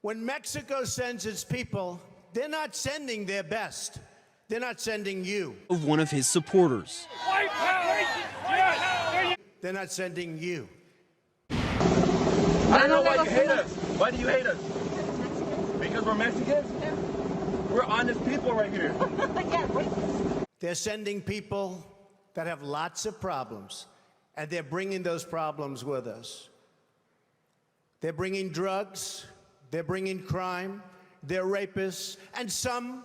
When Mexico sends its people, they're not sending their best. They're not sending you. Of one of his supporters. White power! They're not sending you. I don't know why you hate us. Why do you hate us? Because we're Mexicans? We're honest people right here. They're sending people that have lots of problems, and they're bringing those problems with us. They're bringing drugs, they're bringing crime, they're rapists, and some,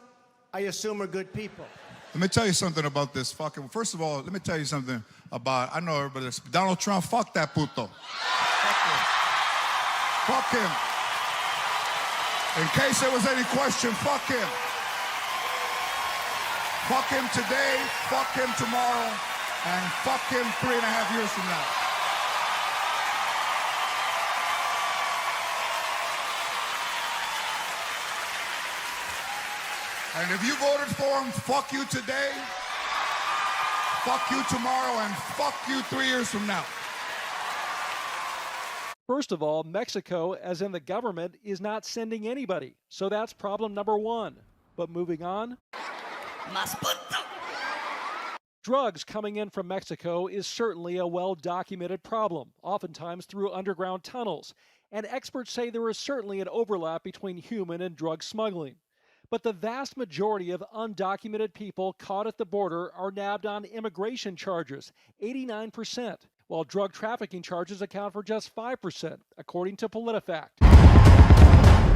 I assume, are good people. Let me tell you something about this fucking, first of all, let me tell you something about, I know everybody, Donald Trump, fuck that puto. Fuck him. In case there was any question, fuck him. Fuck him today, fuck him tomorrow, and fuck him 3.5 years from now. And if you voted for him, fuck you today, fuck you tomorrow, and fuck you 3 years from now. First of all, Mexico, as in the government, is not sending anybody. So that's problem number one. But moving on. Drugs coming in from Mexico is certainly a well-documented problem, oftentimes through underground tunnels. And experts say there is certainly an overlap between human and drug smuggling. But the vast majority of undocumented people caught at the border are nabbed on immigration charges, 89%, while drug trafficking charges account for just 5%, according to PolitiFact.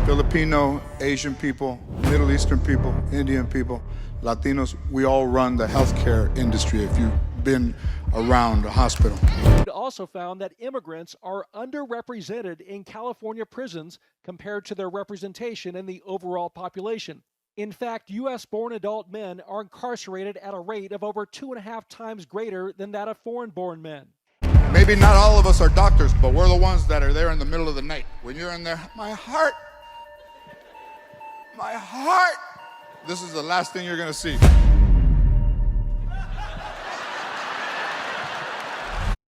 Filipino, Asian people, Middle Eastern people, Indian people, Latinos, we all run the healthcare industry if you've been around a hospital. It also found that immigrants are underrepresented in California prisons compared to their representation in the overall population. In fact, U.S.-born adult men are incarcerated at a rate of over 2.5 times greater than that of foreign-born men. Maybe not all of us are doctors, but we're the ones that are there in the middle of the night. When you're in there, my heart, this is the last thing you're gonna see.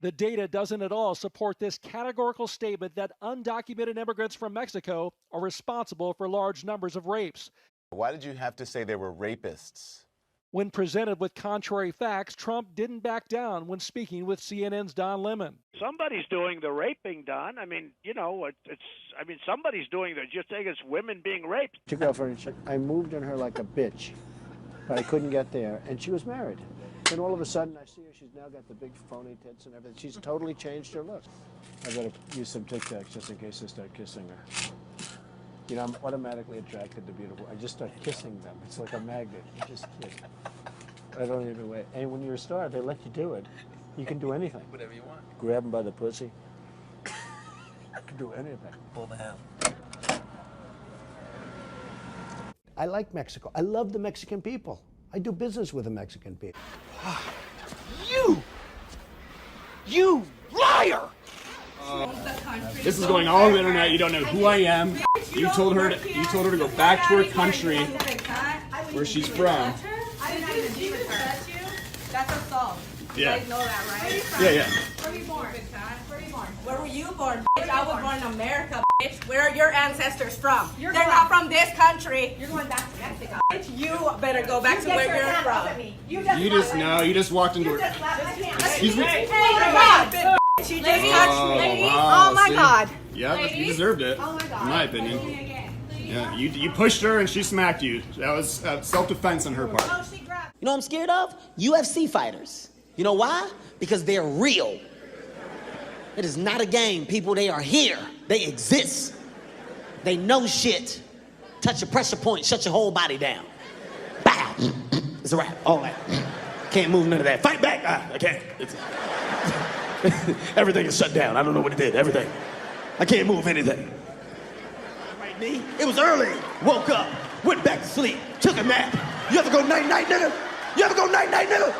The data doesn't at all support this categorical statement that undocumented immigrants from Mexico are responsible for large numbers of rapes. Why did you have to say they were rapists? When presented with contrary facts, Trump didn't back down when speaking with CNN's Don Lemon. Somebody's doing the raping, Don. I mean, you know, somebody's doing the, just think it's women being raped. Your girlfriend, I moved on her like a bitch, but I couldn't get there, and she was married. Then all of a sudden, I see her, she's now got the big phony tits and everything. She's totally changed her look. I better use some Tic Tacs just in case I start kissing her. You know, I'm automatically attracted to beautiful. I just start kissing them. It's like a magnet. You just kiss. I don't even wait. And when you're a star, they let you do it. You can do anything. Whatever you want. Grab them by the pussy. You can do anything. Pull the hell. I like Mexico. I love the Mexican people. I do business with the Mexican people. You liar! This is going all over the internet. You don't know who I am. You told her to go back to her country where she's from. I didn't even be with her. That's assault. Yeah. You guys know that, right? Yeah. Where were you born? Where were you born? Where were you born, bitch? I was born in America, bitch. Where are your ancestors from? They're not from this country. You're going back to Mexico. Bitch, you better go back to where you're from. You just walked into her. Excuse me? Hey, God, bitch. You just touched me. Oh my God. Yeah, you deserved it. Oh my God. In my opinion. Yeah, you pushed her and she smacked you. That was self-defense on her part. You know what I'm scared of? UFC fighters. You know why? Because they're real. It is not a game, people. They are here. They exist. They know shit. Touch a pressure point, shut your whole body down. Bow. It's a wrap. All that. Can't move none of that. Fight back. I can't. Everything is shut down. I don't know what it did. Everything. I can't move anything. Right knee. It was early. Woke up. Went back to sleep. Took a nap. You ever go night-night, nigga? You ever go night-night, nigga?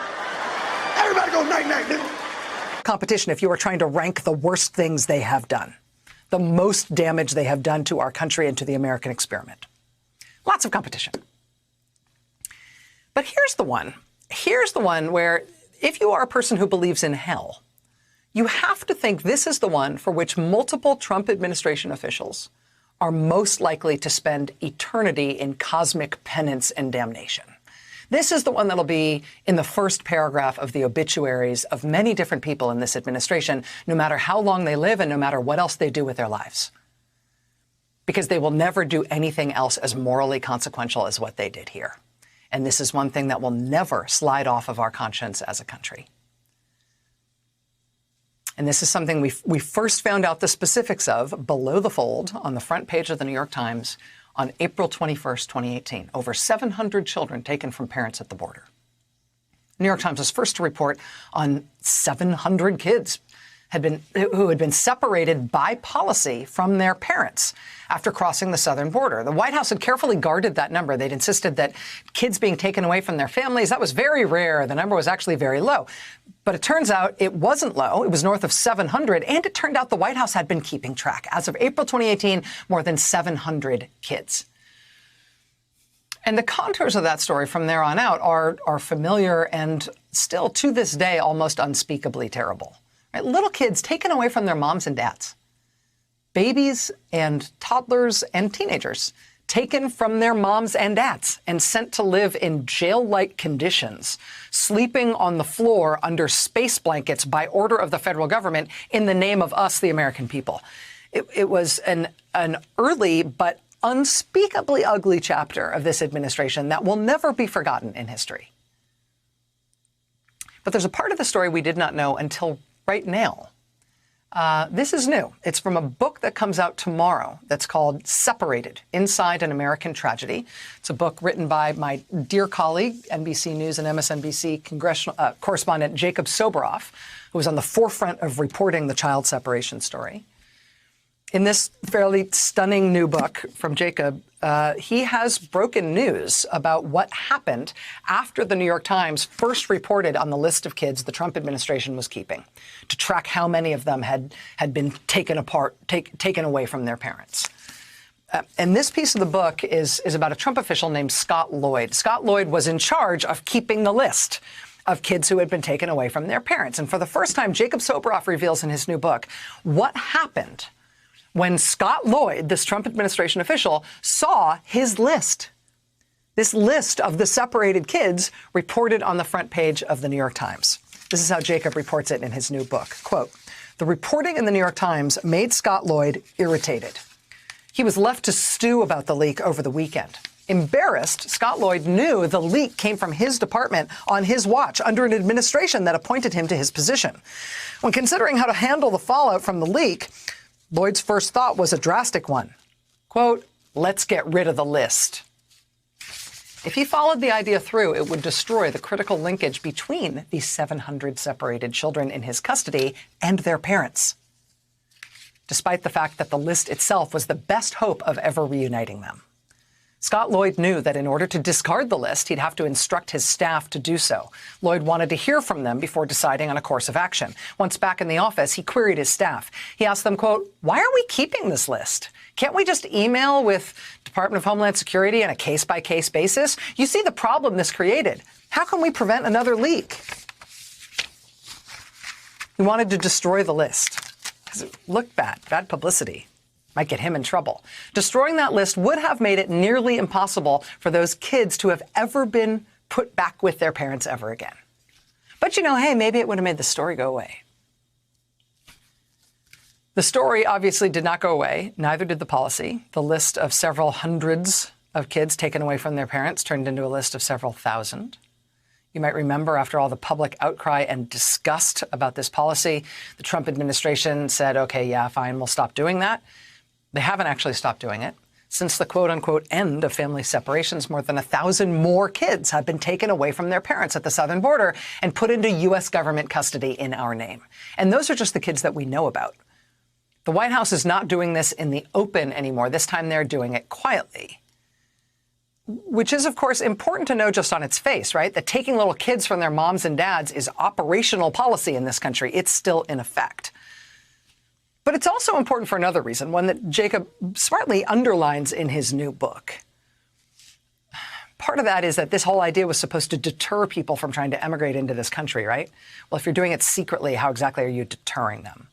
Everybody go night-night, nigga. Competition, if you were trying to rank the worst things they have done, the most damage they have done to our country and to the American experiment. Lots of competition. But here's the one. Here's the one where if you are a person who believes in hell, you have to think this is the one for which multiple Trump administration officials are most likely to spend eternity in cosmic penance and damnation. This is the one that'll be in the first paragraph of the obituaries of many different people in this administration, no matter how long they live and no matter what else they do with their lives. Because they will never do anything else as morally consequential as what they did here. And this is one thing that will never slide off of our conscience as a country. And this is something we first found out the specifics of below the fold on the front page of the New York Times on April 21st, 2018. Over 700 children taken from parents at the border. New York Times was first to report on 700 kids who had been separated by policy from their parents after crossing the southern border. The White House had carefully guarded that number. They'd insisted that kids being taken away from their families, that was very rare. The number was actually very low. But it turns out it wasn't low. It was north of 700. And it turned out the White House had been keeping track. As of April 2018, more than 700 kids. And the contours of that story from there on out are familiar and still to this day almost unspeakably terrible. Right? Little kids taken away from their moms and dads. Babies and toddlers and teenagers taken from their moms and dads and sent to live in jail-like conditions, sleeping on the floor under space blankets by order of the federal government in the name of us, the American people. It was an early but unspeakably ugly chapter of this administration that will never be forgotten in history. But there's a part of the story we did not know until right now. This is new. It's from a book that comes out tomorrow that's called Separated, Inside an American Tragedy. It's a book written by my dear colleague, NBC News and MSNBC congressional correspondent Jacob Soboroff, who was on the forefront of reporting the child separation story. In this fairly stunning new book from Jacob, he has broken news about what happened after the New York Times first reported on the list of kids the Trump administration was keeping to track how many of them had been taken away from their parents. And this piece of the book is about a Trump official named Scott Lloyd. Scott Lloyd was in charge of keeping the list of kids who had been taken away from their parents. And for the first time, Jacob Soboroff reveals in his new book what happened when Scott Lloyd, this Trump administration official, saw his list. This list of the separated kids reported on the front page of the New York Times. This is how Jacob reports it in his new book. Quote, "The reporting in the New York Times made Scott Lloyd irritated. He was left to stew about the leak over the weekend. Embarrassed, Scott Lloyd knew the leak came from his department on his watch under an administration that appointed him to his position. When considering how to handle the fallout from the leak, Lloyd's first thought was a drastic one. Quote, let's get rid of the list. If he followed the idea through, it would destroy the critical linkage between these 700 separated children in his custody and their parents, despite the fact that the list itself was the best hope of ever reuniting them. Scott Lloyd knew that in order to discard the list, he'd have to instruct his staff to do so. Lloyd wanted to hear from them before deciding on a course of action. Once back in the office, he queried his staff. He asked them, quote, why are we keeping this list? Can't we just email with Department of Homeland Security on a case-by-case basis? You see the problem this created. How can we prevent another leak? He wanted to destroy the list because it looked bad publicity. Might get him in trouble. Destroying that list would have made it nearly impossible for those kids to have ever been put back with their parents ever again. But, you know, hey, maybe it would have made the story go away. The story obviously did not go away. Neither did the policy. The list of several hundreds of kids taken away from their parents turned into a list of several thousand. You might remember after all the public outcry and disgust about this policy, the Trump administration said, okay, yeah, fine, we'll stop doing that. They haven't actually stopped doing it. Since the quote-unquote end of family separations, more than 1,000 more kids have been taken away from their parents at the southern border and put into U.S. government custody in our name. And those are just the kids that we know about. The White House is not doing this in the open anymore. This time they're doing it quietly, which is, of course, important to know just on its face, right? That taking little kids from their moms and dads is operational policy in this country. It's still in effect. But it's also important for another reason, one that Jacob smartly underlines in his new book. part of that is that this whole idea was supposed to deter people from trying to emigrate into this country, right? Well, if you're doing it secretly, how exactly are you deterring them?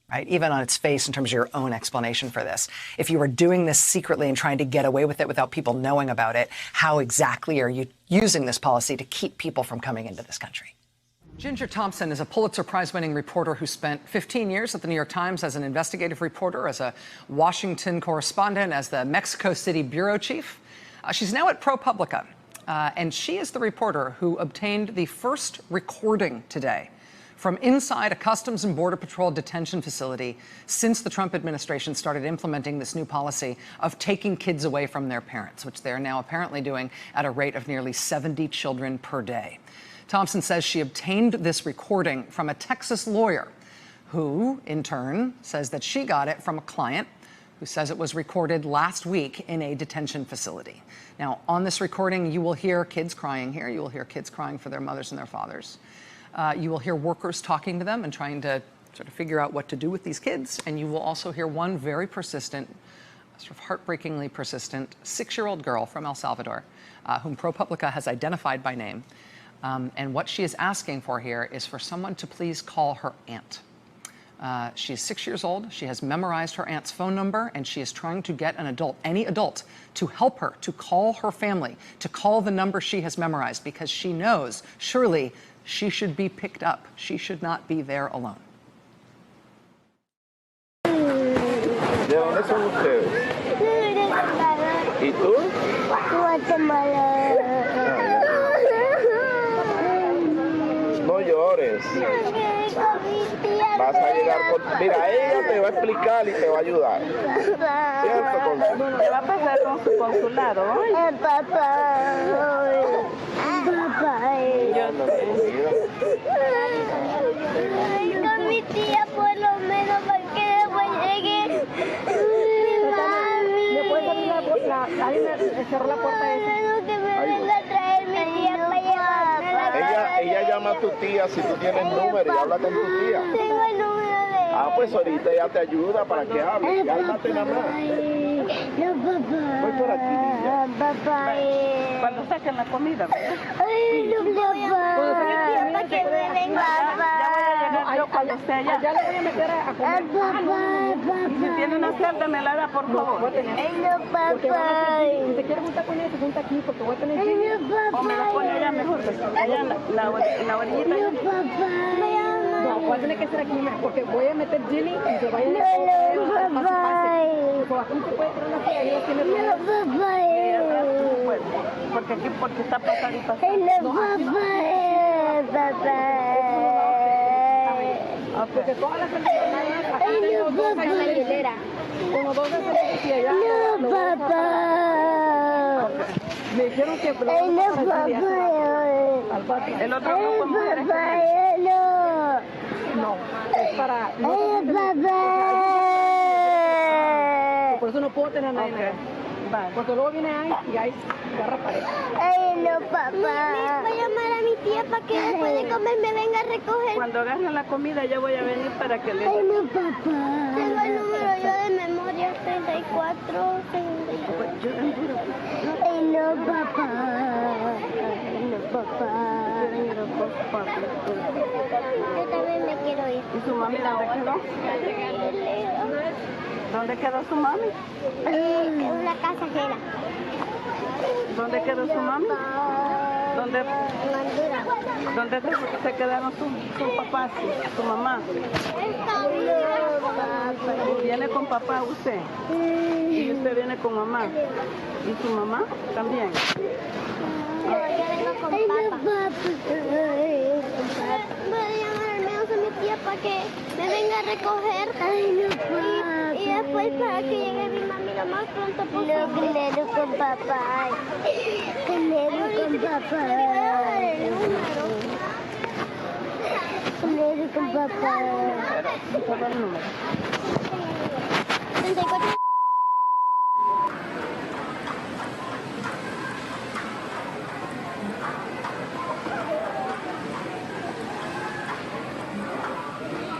Right? Even on its face in terms of your own explanation for this. If you were doing this secretly and trying to get away with it without people knowing about it, how exactly are you using this policy to keep people from coming into this country? Ginger Thompson is a Pulitzer Prize-winning reporter who spent 15 years at the New York Times as an investigative reporter, as a Washington correspondent, as the Mexico City bureau chief. She's now at ProPublica, and she is the reporter who obtained the first recording today from inside a Customs and Border Patrol detention facility since the Trump administration started implementing this new policy of taking kids away from their parents, which they're now apparently doing at a rate of nearly 70 children per day. Thompson says she obtained this recording from a Texas lawyer who, in turn, says that she got it from a client who says it was recorded last week in a detention facility. Now, on this recording, you will hear kids crying here. You will hear kids crying for their mothers and their fathers. You will hear workers talking to them and trying to sort of figure out what to do with these kids. And you will also hear one very persistent, sort of heartbreakingly persistent 6-year-old girl from El Salvador, whom ProPublica has identified by name. And what she is asking for here is for someone to please call her aunt. She is 6 years old. She has memorized her aunt's phone number, and she is trying to get an adult, any adult, to help her, to call her family, to call the number she has memorized, because she knows, surely, she should be picked up. She should not be there alone. ¿De dónde son ustedes? ¿Y tú? Guatemala. No llores. Vas a llegar con... Mira, ella te va a explicar y te va a ayudar. ¿Cierto, Consuelo? ¿Qué va a pasar con su consulado hoy? Papá. Con mi tía por lo menos para que después llegue mami. ¿Me puedes abrir alguien me cerró la puerta esa? Que me venga a traer mi tía para llevarme. Ella llama a tu tía si tú tienes número y habla con tu tía. Tengo el número de ella. Ah, pues ahorita ella te ayuda para que hable. Cálmate nada más. No, papá. Voy por aquí, niña. Papá. Cuando saquen la comida. Ay, no, papá. Para que me venga. Yo cuando esté allá. Ya le voy a meter a comer. Papá. Si tiene una celda, me la da, por favor. Ay, no, papá. Si te quieres juntar con ella, se junta aquí, porque voy a tener Ay, no, papá. o me la pone allá mejor. Allá en la orillita. No, papá. No, voy a tener que ser aquí, porque voy a meter Jilly y se va a ir. No, papá. Porque aquí, porque está pasando y pasando. Ay, no, papá. Papá. Porque todas las personas Ay, no, papá. como dos veces y allá. No, papá. Me dijeron que... Ay, no, papá. El otro grupo de mujeres. Papá, no. No, es para... Ay, papá. Por eso no puedo tener a nadie. Vale. Porque luego viene ahí y ahí agarra pared. Ay, no, papá. Voy a llamar a mi tía para que después de comer me venga a recoger. Cuando agarren la comida yo voy a venir para que le... Ay, no, papá. Tengo el número yo de memoria, 34, 34. Ay, no, papá. Ay, no, papá. Yo también me quiero ir. ¿Y su mami dónde quedó? ¿Dónde quedó su mami? En una casa ajena. ¿Dónde quedó su mami? ¿Dónde se quedaron sus papás, su mamá? ¿Viene con papá usted? ¿Y usted viene con mamá? ¿Y su mamá también? Yo vengo con papá. Voy a llamar al menos a mi tía para que me venga a recoger. Ay, no, papá. Y después para que llegue mi mami lo más pronto posible. No, primero con papá. Primero con papá. Primero con papá. 34.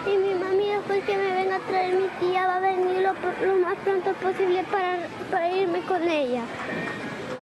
Y mi mami después que me venga a traer mi tía va a venir lo más pronto posible para irme con ella.